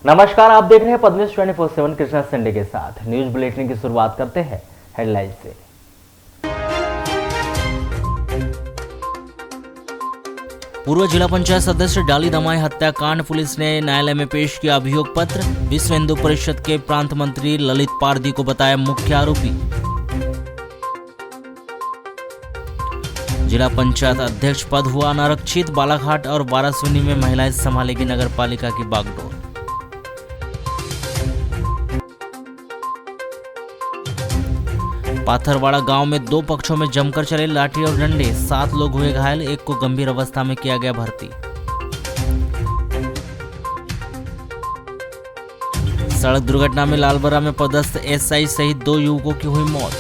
नमस्कार, आप देख रहे हैं पद्मेश 24/7 कृष्णा संडे के साथ। न्यूज बुलेटिन की शुरुआत करते हैं हेडलाइन से। पूर्व जिला पंचायत सदस्य डाली दमाई हत्याकांड, पुलिस ने न्यायालय में पेश किया अभियोग पत्र। विश्व हिंदू परिषद के प्रांत मंत्री ललित पारदी को बताया मुख्य आरोपी। जिला पंचायत अध्यक्ष पद हुआ अनारक्षित, बालाघाट और वारासिवनी में महिलाएं संभालेगी नगर पालिका की बागडोर। पाथरवाड़ा गांव में दो पक्षों में जमकर चले लाठी और डंडे, 7 लोग हुए घायल, एक को गंभीर अवस्था में किया गया भर्ती। सड़क दुर्घटना में लालबरा में पदस्थ एसआई सहित 2 युवकों की हुई मौत।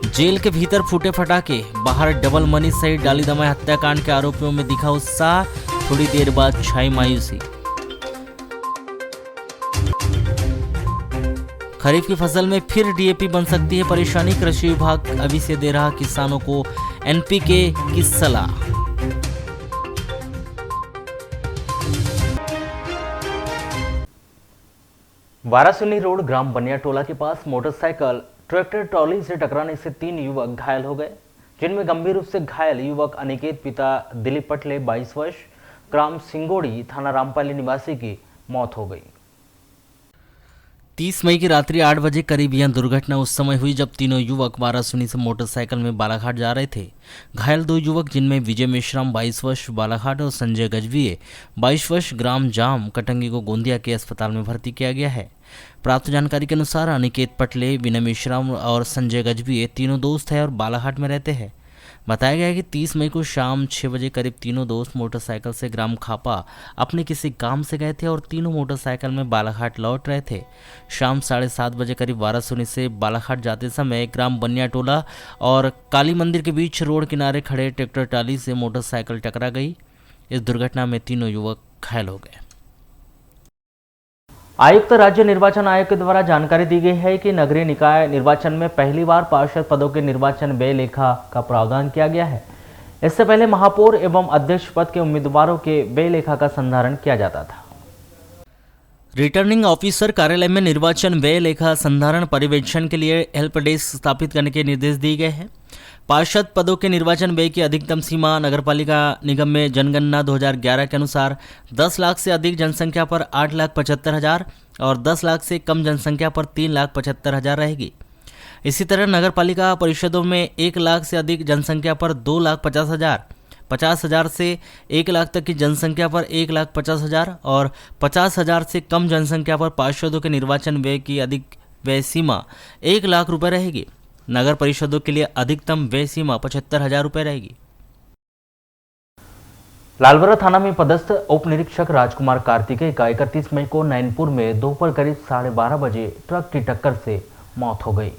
जेल के भीतर फूटे फटाके, बाहर डबल मनी सहित डाली दमाई हत्याकांड के आरोपियों में दिखा उत्साह, थोड़ी देर बाद छाई मायूसी। खरीफ की फसल में फिर डीएपी बन सकती है परेशानी, कृषि विभाग अभी से दे रहा किसानों को एनपीके की सलाह। वारासिवनी रोड ग्राम बनियाटोला के पास मोटरसाइकिल ट्रैक्टर ट्रॉली से टकराने से 3 युवक घायल हो गए, जिनमें गंभीर रूप से घायल युवक अनिकेत पिता दिलीप पटले 22 वर्ष, ग्राम सिंगोड़ी, थाना रामपाली निवासी की मौत हो गई। 30 मई की रात्रि 8 बजे करीब यह दुर्घटना उस समय हुई जब तीनों युवक वारासिवनी से मोटरसाइकिल में बालाघाट जा रहे थे। घायल 2 युवक, जिनमें विजय मेश्राम 22 वर्ष बालाघाट और संजय गजभिये 22 वर्ष ग्राम जाम कटंगी को गोंदिया के अस्पताल में भर्ती किया गया है। प्राप्त जानकारी के अनुसार अनिकेत पटले, विनय मेश्राम और संजय गजभिये तीनों दोस्त हैं और बालाघाट में रहते हैं। बताया गया है कि 30 मई को शाम 6 बजे करीब तीनों दोस्त मोटरसाइकिल से ग्राम खापा अपने किसी काम से गए थे और तीनों मोटरसाइकिल में बालाघाट लौट रहे थे। शाम 7:30 बजे करीब वारासिवनी से बालाघाट जाते समय ग्राम बनियाटोला और काली मंदिर के बीच रोड किनारे खड़े ट्रैक्टर ट्राली से मोटरसाइकिल टकरा गई। इस दुर्घटना में तीनों युवक घायल हो गए। आयुक्त राज्य निर्वाचन आयोग के द्वारा जानकारी दी गई है कि नगरीय निकाय निर्वाचन में पहली बार पार्षद पदों के निर्वाचन व्यय लेखा का प्रावधान किया गया है। इससे पहले महापौर एवं अध्यक्ष पद के उम्मीदवारों के व्यय लेखा का संधारण किया जाता था। रिटर्निंग ऑफिसर कार्यालय में निर्वाचन व्यय लेखा संधारण पर्यवेक्षण के लिए हेल्प डेस्क स्थापित करने के निर्देश दिए गए हैं। पार्षद पदों के निर्वाचन व्यय की अधिकतम सीमा नगरपालिका निगम में जनगणना 2011 के अनुसार 10 लाख से अधिक जनसंख्या पर 8,75,000 और 10 लाख से कम जनसंख्या पर 3,75,000 रहेगी। इसी तरह नगरपालिका परिषदों में 1 लाख से अधिक जनसंख्या पर 2,50,000, 50,000 से 1 लाख तक की जनसंख्या पर 1,50,000 और 50,000 से कम जनसंख्या पर पार्षदों के निर्वाचन व्यय की अधिक व्यय सीमा 1 लाख रुपये रहेगी। नगर परिषदों के लिए अधिकतम व्यय सीमा 75,000 रुपये रहेगी। लालबरा थाना में पदस्थ उप निरीक्षक राजकुमार कार्तिकेय का 31 मई को नैनपुर में दोपहर करीब 12:30 बजे ट्रक की टक्कर से मौत हो गई।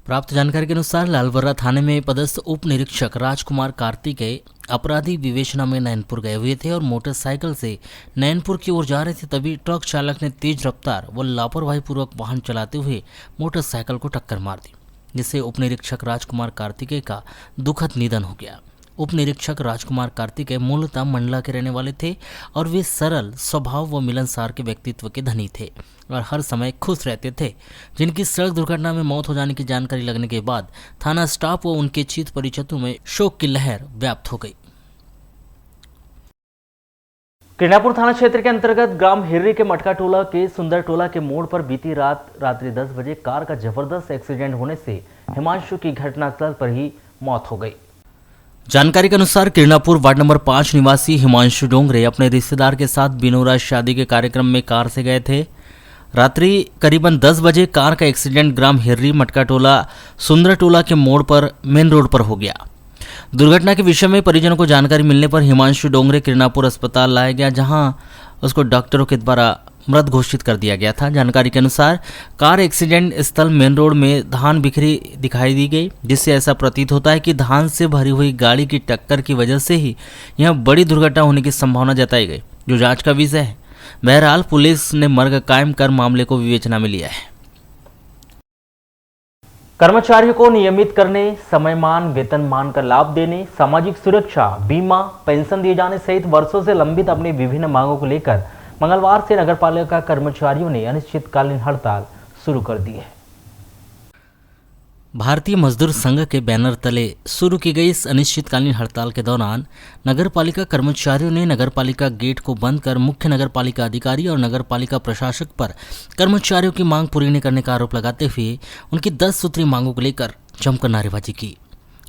प्राप्त जानकारी के अनुसार लालबरा थाने में पदस्थ उप निरीक्षक राजकुमार कार्तिकेय अपराधी विवेचना में नैनपुर गए हुए थे और मोटरसाइकिल से नैनपुर की ओर जा रहे थे, तभी ट्रक चालक ने तेज रफ्तार व लापरवाही पूर्वक वाहन चलाते हुए मोटरसाइकिल को टक्कर मार दी, जिससे उप निरीक्षक राजकुमार कार्तिकेय का दुखद निधन हो गया। उप निरीक्षक राजकुमार कार्तिकेय मूलतः मंडला के रहने वाले थे और वे सरल स्वभाव व मिलनसार के व्यक्तित्व के धनी थे और हर समय खुश रहते थे, जिनकी सड़क दुर्घटना में मौत हो जाने की जानकारी लगने के बाद थाना स्टाफ व उनके चित परिचितों में शोक की लहर व्याप्त हो गई। किरणापुर थाना क्षेत्र के अंतर्गत ग्राम हिर्री के मटका टोला के सुंदर टोला के मोड़ पर बीती रात्रि 10 बजे कार का जबरदस्त एक्सीडेंट होने से हिमांशु की घटनास्थल पर ही मौत हो गई। जानकारी के अनुसार किरणापुर वार्ड नंबर 5 निवासी हिमांशु डोंगरे अपने रिश्तेदार के साथ बिनोरा शादी के कार्यक्रम में कार से गए थे। रात्रि करीबन 10 बजे कार का एक्सीडेंट ग्राम हिर्री मटका टोला सुंदर टोला के मोड़ पर मेन रोड पर हो गया। दुर्घटना के विषय में परिजनों को जानकारी मिलने पर हिमांशु डोंगरे किरणापुर अस्पताल लाया गया, जहां उसको डॉक्टरों के द्वारा मृत घोषित कर दिया गया था। जानकारी के अनुसार कार एक्सीडेंट स्थल मेन रोड में धान बिखरी दिखाई दी गई, जिससे ऐसा प्रतीत होता है कि धान से भरी हुई गाड़ी की टक्कर की वजह से ही यह बड़ी दुर्घटना होने की संभावना जताई गई, जो जांच का विषय है। बहरहाल पुलिस ने मर्ग कायम कर मामले को विवेचना में लिया है। कर्मचारियों को नियमित करने, समयमान वेतनमान का लाभ देने, सामाजिक सुरक्षा, बीमा, पेंशन दिए जाने सहित वर्षों से लंबित अपनी विभिन्न मांगों को लेकर मंगलवार से नगरपालिका कर्मचारियों ने अनिश्चितकालीन हड़ताल शुरू कर दी है। भारतीय मजदूर संघ के बैनर तले शुरू की गई इस अनिश्चितकालीन हड़ताल के दौरान नगरपालिका कर्मचारियों ने नगरपालिका गेट को बंद कर मुख्य नगरपालिका अधिकारी और नगरपालिका प्रशासक पर कर्मचारियों की मांग पूरी नहीं करने का आरोप लगाते हुए उनकी 10 सूत्री मांगों को लेकर जमकर नारेबाजी की।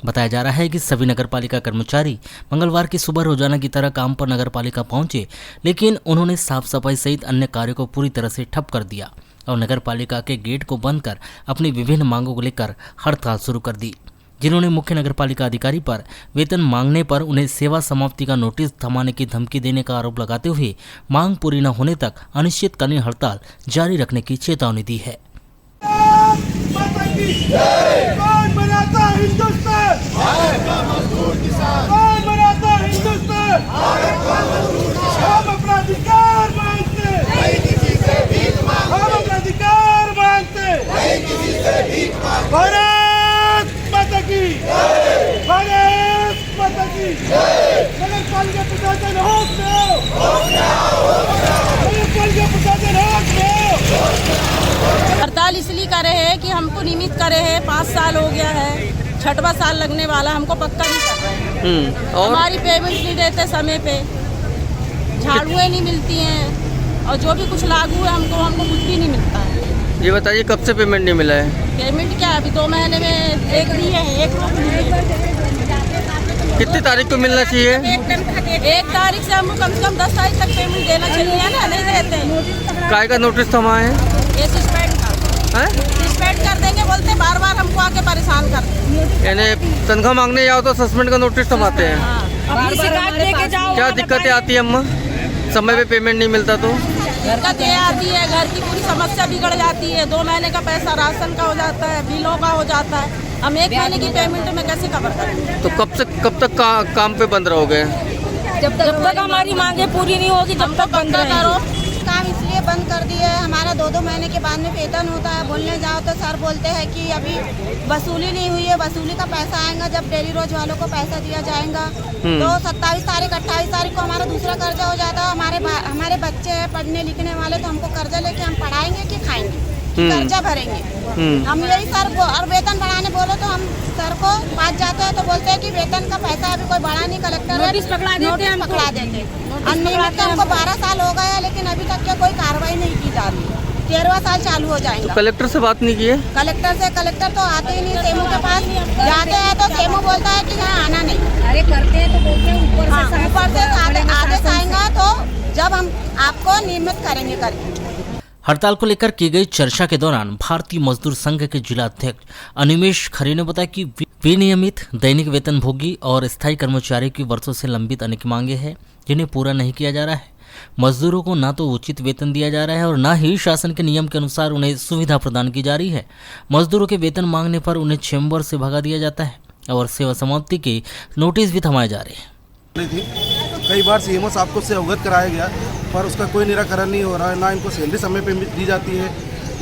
बताया जा रहा है कि सभी नगरपालिका कर्मचारी मंगलवार की सुबह रोजाना की तरह काम पर नगरपालिका पहुंचे, लेकिन उन्होंने साफ सफाई सहित अन्य कार्यों को पूरी तरह से ठप कर दिया और नगरपालिका के गेट को बंद कर अपनी विभिन्न मांगों को लेकर हड़ताल शुरू कर दी। जिन्होंने मुख्य नगरपालिका अधिकारी पर वेतन मांगने पर उन्हें सेवा समाप्ति का नोटिस थमाने की धमकी देने का आरोप लगाते हुए मांग पूरी न होने तक अनिश्चितकालीन हड़ताल जारी रखने की चेतावनी दी है। कौन बनाता हिंदुस्तान? भारत का मजदूर किसान। कौन बनाता हिंदुस्तान? भारत का मजदूर किसान। हम अपना अधिकार मांगते, नहीं किसी से भीख मांगते। हम अपना अधिकार मांगते, नहीं किसी से भीख मांगते। भारत माता की जय। भारत माता की जय। नगरपालिका प्रशासन होश में आओ। नगरपालिका प्रशासन होश में आओ। हड़ताल इसलिए करे हैं कि हमको नियमित करे हैं, 5 साल हो गया है, 6वां साल लगने वाला, हमको पक्का नहीं कर रहे हैं। और हमारी पेमेंट नहीं देते समय पे, झाड़ुएं नहीं मिलती हैं और जो भी कुछ लागू है हमको कुछ भी नहीं मिलता है। ये बताइए कब से पेमेंट नहीं मिला है? पेमेंट क्या अभी 2 महीने में एक दिए हैं, एक रोज नहीं। कितनी तारीख को मिलना चाहिए? 1 तारीख से हमको कम से कम 10 तारीख तक पेमेंट देना चाहिए ना, नहीं देते। काय का नोटिस थमा है? ये सस्पेंड कर देंगे बोलते, बार हमको आके परेशान करते। यानी तनख्वाह मांगने जाओ तो सस्पेंड का नोटिस थमाते हैं। अपनी शिकायत लेके जाओ। क्या दिक्कतें आती है अम्मा समय पे पेमेंट नहीं मिलता तो? दिक्कत ये आती है, घर की पूरी समस्या बिगड़ जाती है। 2 महीने का पैसा राशन का हो जाता है, बिलों का हो जाता है, हम 1 महीने की पेमेंट में कैसे कवर करें? तो कब तक काम पे बंद रहोगे? जब तक हमारी मांगे पूरी नहीं होगी जब तक बंद करो। काम इसलिए बंद कर दिए है, हमारा 2-2 महीने के बाद में वेतन होता है। बोलने जाओ तो सर बोलते हैं कि अभी वसूली नहीं हुई है, वसूली का पैसा आएगा जब डेली रोज वालों को पैसा दिया जाएगा। तो 27 तारीख 28 तारीख को हमारा दूसरा कर्जा हो जाता है। हमारे बच्चे हैं पढ़ने लिखने वाले, तो हमको कर्जा लेके हम पढ़ाएंगे कि खाएंगे, कर्जा भरेंगे। हम यही सर को और वेतन बढ़ाने बोलो तो हम सर को पास जाते हैं तो बोलते हैं कि वेतन का पैसा अभी कोई बढ़ा नहीं, कलेक्टर नोटिस पकड़ा देते। अनियमित हमको 12 साल हो गया, लेकिन अभी तक क्या कोई कार्रवाई नहीं की जा रही है। 13वां साल चालू हो जाएगा। तो कलेक्टर से बात नहीं की है? कलेक्टर तो आते ही नहीं। सेमू के पास जाते हैं तो सेमू बोलता है कि यहाँ आना नहीं। अरे करते हैं तो बोलते हैं ऊपर से आदेश आएगा तो जब हम आपको नियमित करेंगे करके। हड़ताल को लेकर की गई चर्चा के दौरान भारतीय मजदूर संघ के जिला अध्यक्ष अनिमेश खरे ने बताया कि विनियमित दैनिक वेतनभोगी और स्थायी कर्मचारियों की वर्षों से लंबित अनेक मांगे हैं जिन्हें पूरा नहीं किया जा रहा है। मजदूरों को ना तो उचित वेतन दिया जा रहा है और ना ही शासन के नियम के अनुसार उन्हें सुविधा प्रदान की जा रही है। मजदूरों के वेतन मांगने पर उन्हें चेंबर से भगा दिया जाता है और सेवा समाप्ति के नोटिस भी थमाए जा रहे हैं। कई बार सीएमओ साहब को से अवगत कराया गया पर उसका कोई निराकरण नहीं हो रहा है। ना इनको सैलरी समय पे दी जाती है,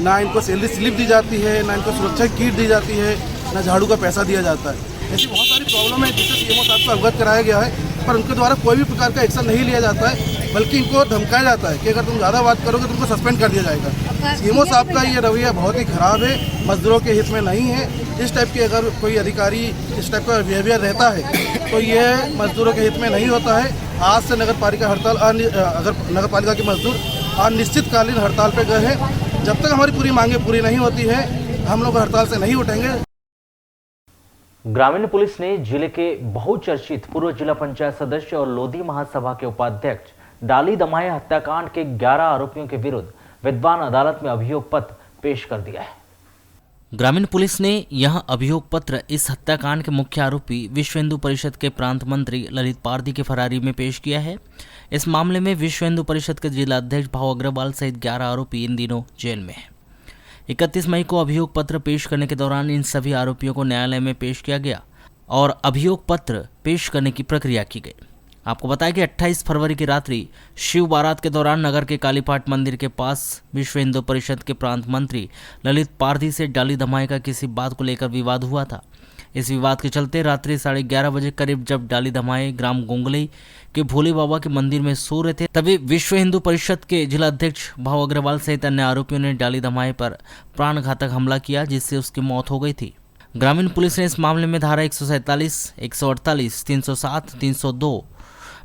ना इनको सैलरी स्लिप दी जाती है, ना इनको सुरक्षा किट दी जाती है, ना झाड़ू का पैसा दिया जाता है। ऐसी बहुत सारी प्रॉब्लम है जिससे सीएमओ साहब को अवगत कराया गया है, पर उनके द्वारा कोई भी प्रकार का एक्शन नहीं लिया जाता है, बल्कि इनको धमकाया जाता है कि अगर तुम ज़्यादा बात करोगे तुमको सस्पेंड कर दिया जाएगा। सीएमओ साहब का ये रवैया बहुत ही खराब है, मजदूरों के हित में नहीं है। इस टाइप के अगर कोई अधिकारी इस टाइप का बिहेवियर रहता है तो ये मजदूरों के हित में नहीं होता है। आज से नगरपालिका हड़ताल अगर नगरपालिका के मजदूर अनिश्चितकालीन हड़ताल पर गए हैं। जब तक हमारी पूरी मांगें पूरी नहीं होती है हम लोग हड़ताल से नहीं उठेंगे। ग्रामीण पुलिस ने जिले के बहुचर्चित पूर्व जिला पंचायत सदस्य और लोधी महासभा के उपाध्यक्ष डाली दमाया हत्याकांड के 11 आरोपियों के विरुद्ध विद्वान अदालत में अभियोग पत्र पेश कर दिया है। ग्रामीण पुलिस ने यह अभियोग पत्र इस हत्याकांड के मुख्य आरोपी विश्व हिंदू परिषद के प्रांत मंत्री ललित पारधी की फरारी में पेश किया है। इस मामले में विश्व हिंदू परिषद के जिला अध्यक्ष भाव अग्रवाल सहित 11 आरोपी इन दिनों जेल में हैं। 31 मई को अभियोग पत्र पेश करने के दौरान इन सभी आरोपियों को न्यायालय में पेश किया गया और अभियोग पत्र पेश करने की प्रक्रिया की गई। आपको बताया कि 28 फरवरी की रात्रि शिव बारात के दौरान नगर के कालीपाट मंदिर के पास विश्व हिंदू परिषद के प्रांत मंत्री ललित पारधी से डाली धमाई का किसी बात को लेकर विवाद हुआ था। इस विवाद के चलते रात्रि 11:30 बजे करीब जब डाली धमाई ग्राम गोंगलई के भोले बाबा के मंदिर में सो रहे थे, तभी विश्व हिंदू परिषद के जिला अध्यक्ष भाव अग्रवाल सहित अन्य आरोपियों ने डाली धमाई पर प्राणघातक हमला किया, जिससे उसकी मौत हो गई थी। ग्रामीण पुलिस ने इस मामले में धारा 147, 148, 307, 302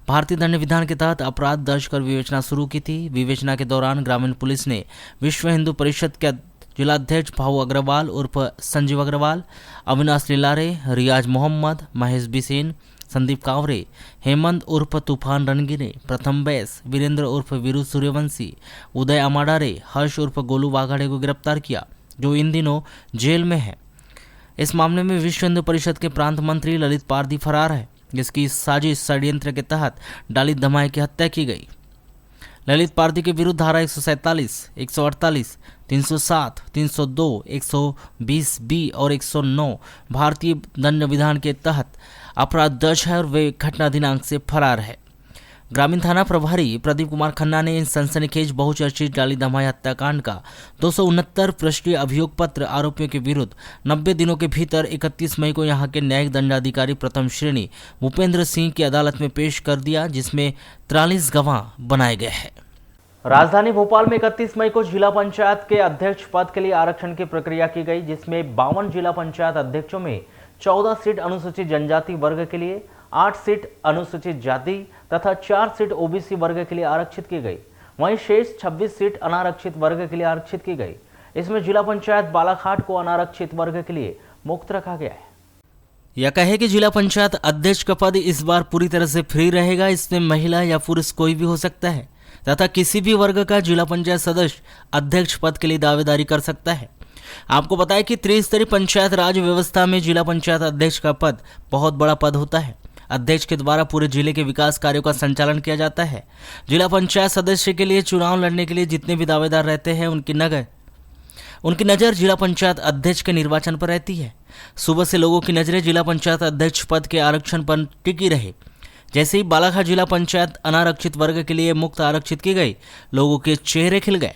भारतीय दंड विधान के तहत अपराध दर्ज कर विवेचना शुरू की थी। विवेचना के दौरान ग्रामीण पुलिस ने विश्व हिंदू परिषद के जिलाध्यक्ष भाऊ अग्रवाल उर्फ संजीव अग्रवाल, अविनाश लीलारे, रियाज मोहम्मद, महेश बिसेन, संदीप कावरे, हेमंत उर्फ तूफान रणगिरे, प्रथम बैस, वीरेंद्र उर्फ वीरू सूर्यवंशी, उदय अमाडारे, हर्ष उर्फ गोलू वाघाड़े को गिरफ्तार किया, जो इन दिनों जेल में है। इस मामले में विश्व हिंदू परिषद के प्रांत मंत्री ललित पारधी फरार है, जिसकी साजिश षड्यंत्र के तहत डाली धमाई की हत्या की गई। ललित पारधी के विरुद्ध धारा 147, 148, 307, 302, 120 बी और 109 भारतीय दंड विधान के तहत अपराध दर्ज है और वे घटना दिनांक से फरार है। ग्रामीण थाना प्रभारी प्रदीप कुमार खन्ना ने इन सनसनीखेज बहुचर्चित डाली धमाई हत्याकांड का 269 पृष्ठीय अभियोग पत्र आरोपियों के विरुद्ध 90 दिनों के भीतर 31 मई को यहां के न्यायिक दंडाधिकारी प्रथम श्रेणी भूपेंद्र सिंह की अदालत में पेश कर दिया, जिसमें 43 गवाह बनाए गए हैं। राजधानी भोपाल में 31 मई को जिला पंचायत के अध्यक्ष पद के लिए आरक्षण की प्रक्रिया की गई, जिसमें 52 जिला पंचायत अध्यक्षों में 14 सीट अनुसूचित जनजाति वर्ग के लिए, 8 सीट अनुसूचित जाति तथा 4 सीट ओबीसी वर्ग के लिए आरक्षित की गई। वहीं शेष 26 सीट अनारक्षित वर्ग के लिए आरक्षित की गई। इसमें जिला पंचायत बालाघाट को अनारक्षित वर्ग के लिए मुक्त रखा गया है। यह कहे कि जिला पंचायत अध्यक्ष का पद इस बार पूरी तरह से फ्री रहेगा। इसमें महिला या पुरुष कोई भी हो सकता है तथा किसी भी वर्ग का जिला पंचायत सदस्य अध्यक्ष पद के लिए दावेदारी कर सकता है। आपको बताएं कि त्रिस्तरीय पंचायत राज व्यवस्था में जिला पंचायत अध्यक्ष का पद बहुत बड़ा पद होता है। अध्यक्ष के द्वारा पूरे जिले के विकास कार्यों का संचालन किया जाता है। जिला पंचायत सदस्य के लिए चुनाव लड़ने के लिए जितने भी दावेदार रहते हैं उनकी नज़र जिला पंचायत अध्यक्ष के निर्वाचन पर रहती है। सुबह से लोगों की नज़रें जिला पंचायत अध्यक्ष पद के आरक्षण पर टिकी रही। जैसे ही बालाघाट जिला पंचायत अनारक्षित वर्ग के लिए मुक्त आरक्षित की गई, लोगों के चेहरे खिल गए।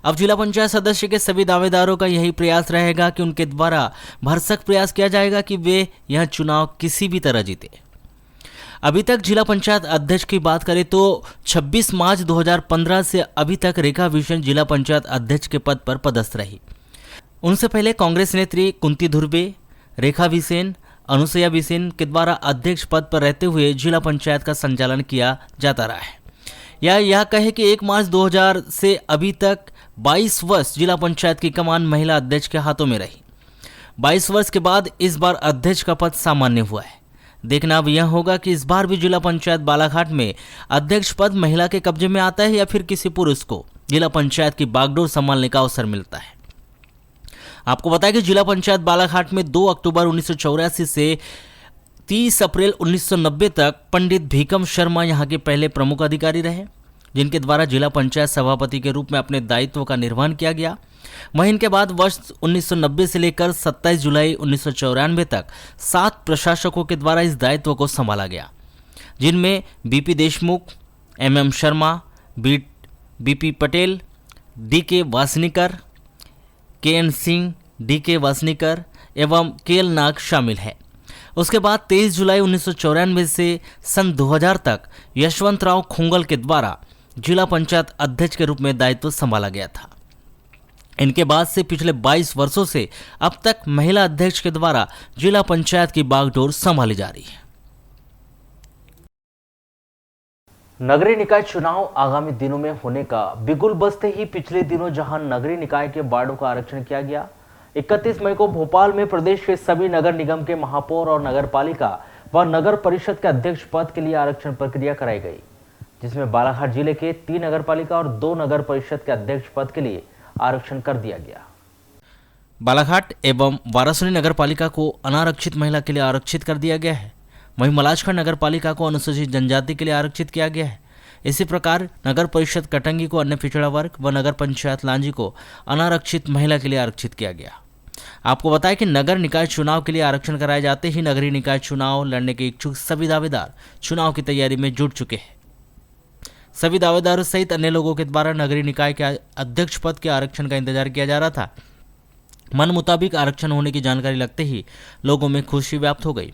अब जिला पंचायत सदस्य के सभी दावेदारों का यही प्रयास रहेगा कि उनके द्वारा भरसक प्रयास किया जाएगा कि वे यह चुनाव किसी भी तरह जीते। अभी तक जिला पंचायत अध्यक्ष की बात करें तो 26 मार्च 2015 से अभी तक रेखा बिसेन जिला पंचायत अध्यक्ष के पद पर पदस्थ रही। उनसे पहले कांग्रेस नेत्री कुंती धुर्वे, रेखा बिसेन, अनुसुईया बिसेन के द्वारा अध्यक्ष पद पर रहते हुए जिला पंचायत का संचालन किया जाता रहा है। यह कहे कि 1 मार्च 2000 से अभी तक 22 वर्ष जिला पंचायत की कमान महिला अध्यक्ष के हाथों में रही। 22 वर्ष के बाद इस बार अध्यक्ष का पद सामान्य हुआ है। देखना अब यह होगा कि इस बार भी जिला पंचायत बालाघाट में अध्यक्ष पद महिला के कब्जे में आता है या फिर किसी पुरुष को जिला पंचायत की बागडोर संभालने का अवसर मिलता है। आपको बताया कि जिला पंचायत बालाघाट में 2 अक्टूबर 1984 से 30 अप्रैल 1990 तक पंडित भीकम शर्मा यहां के पहले प्रमुख अधिकारी रहे, जिनके द्वारा जिला पंचायत सभापति के रूप में अपने दायित्व का निर्वहन किया गया। वहीं इनके बाद वर्ष 1990 से लेकर 27 जुलाई 1994 तक 7 प्रशासकों के द्वारा इस दायित्व को संभाला गया, जिनमें BP Deshmukh, MM Sharma, BP Patel, DK Wasnikar, KN Singh, DK Wasnikar एवं KL नाग शामिल है। उसके बाद 23 जुलाई 1994 से सन 2000 तक यशवंतराव खुंगल के द्वारा जिला पंचायत अध्यक्ष के रूप में दायित्व संभाला गया था। इनके बाद से पिछले 22 वर्षों से अब तक महिला अध्यक्ष के द्वारा जिला पंचायत की बागडोर संभाली जा रही है। नगरीय निकाय चुनाव आगामी दिनों में होने का बिगुल बजते ही पिछले दिनों जहां नगरीय निकाय के वार्डों का आरक्षण किया गया, 31 मई को भोपाल में प्रदेश के सभी नगर निगम के महापौर और नगर पालिका व नगर परिषद के अध्यक्ष पद के लिए आरक्षण प्रक्रिया कराई गई, जिसमें बालाघाट जिले के 3 नगर पालिका और 2 नगर परिषद के अध्यक्ष पद के लिए आरक्षण कर दिया गया। बालाघाट एवं वारासुनी नगर पालिका को अनारक्षित महिला के लिए आरक्षित कर दिया गया है। वहीं मलाजखंड नगर पालिका को अनुसूचित जनजाति के लिए आरक्षित किया गया है। इसी प्रकार नगर परिषद कटंगी को अन्य पिछड़ा वर्ग व नगर पंचायत लांजी को अनारक्षित महिला के लिए आरक्षित किया गया। आपको बताया कि नगर निकाय चुनाव के लिए आरक्षण कराए जाते ही नगरीय निकाय चुनाव लड़ने के इच्छुक सभी दावेदार चुनाव की तैयारी में जुट चुके हैं। सभी दावेदारों सहित अन्य लोगों के द्वारा नगरीय निकाय के अध्यक्ष पद के आरक्षण का इंतजार किया जा रहा था। मन मुताबिक आरक्षण होने की जानकारी लगते ही लोगों में खुशी व्याप्त हो गई।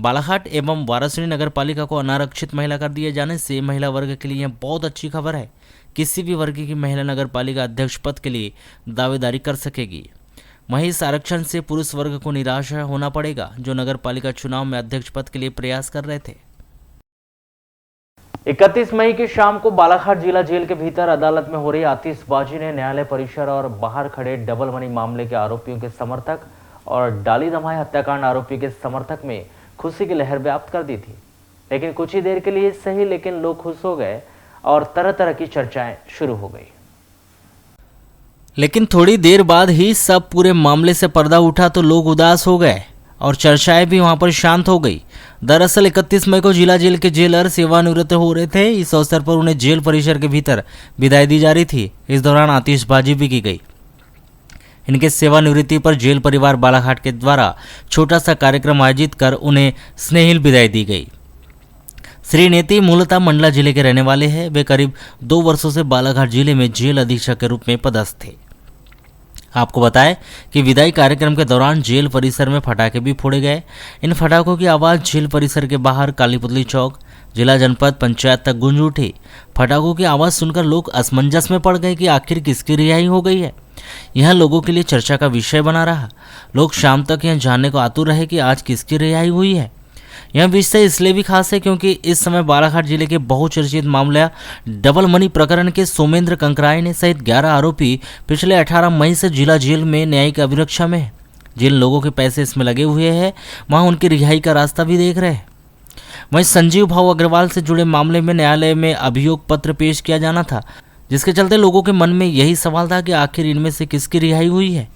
बालाघाट एवं वारासिनी नगर पालिका को अनारक्षित महिला कर दिए जाने से महिला वर्ग के लिए बहुत अच्छी खबर है। किसी भी वर्ग की महिला नगर पालिका अध्यक्ष पद के लिए दावेदारी कर सकेगी। वहीं इस आरक्षण से पुरुष वर्ग को निराश होना पड़ेगा, जो नगर पालिका चुनाव में अध्यक्ष पद के लिए प्रयास कर रहे थे। 31 मई की शाम को बालाघाट जिला जेल के भीतर अदालत में हो रही आतिशबाजी ने न्यायालय परिसर और बाहर खड़े डबल मनी मामले के आरोपियों के समर्थक और डाली दमाई हत्याकांड आरोपी के समर्थक में खुशी की लहर व्याप्त कर दी थी। लेकिन कुछ ही देर के लिए सही, लेकिन लोग खुश हो गए और तरह तरह की चर्चाएं शुरू हो गई। लेकिन थोड़ी देर बाद ही सब पूरे मामले से पर्दा उठा तो लोग उदास हो गए और चर्चाएं भी वहां पर शांत हो गई। दरअसल 31 मई को जिला जेल के जेलर सेवानिवृत्त हो रहे थे। इस अवसर पर उन्हें जेल परिसर के भीतर विदाई दी जा रही थी। इस दौरान आतिशबाजी भी की गई। इनके सेवानिवृत्ति पर जेल परिवार बालाघाट के द्वारा छोटा सा कार्यक्रम आयोजित कर उन्हें स्नेहिल विदाई दी गई। श्री नेती मूलतः मंडला जिले के रहने वाले हैं। वे करीब 2 वर्षों से बालाघाट जिले में जेल अधीक्षक के रूप में पदस्थ थे। आपको बताएं कि विदाई कार्यक्रम के दौरान जेल परिसर में पटाखे भी फोड़े गए। इन पटाखों की आवाज़ जेल परिसर के बाहर कालीपुतली चौक, जिला जनपद पंचायत तक गूंज उठी। पटाखों की आवाज़ सुनकर लोग असमंजस में पड़ गए कि आखिर किसकी रिहाई हो गई है। यह लोगों के लिए चर्चा का विषय बना रहा। लोग शाम तक यह जानने को आतुर रहे कि आज किसकी रिहाई हुई है। यह विषय इसलिए भी खास है क्योंकि इस समय बालाघाट जिले के बहुचर्चित मामला डबल मनी प्रकरण के सोमेंद्र कंकराई ने सहित 11 आरोपी पिछले 18 मई से जिला जेल में न्यायिक अभिरक्षा में है। जिन लोगों के पैसे इसमें लगे हुए हैं वहां उनकी रिहाई का रास्ता भी देख रहे हैं। वहीं संजीव भाऊ अग्रवाल से जुड़े मामले में न्यायालय में अभियोग पत्र पेश किया जाना था, जिसके चलते लोगों के मन में यही सवाल था कि आखिर इनमें से किसकी रिहाई हुई है।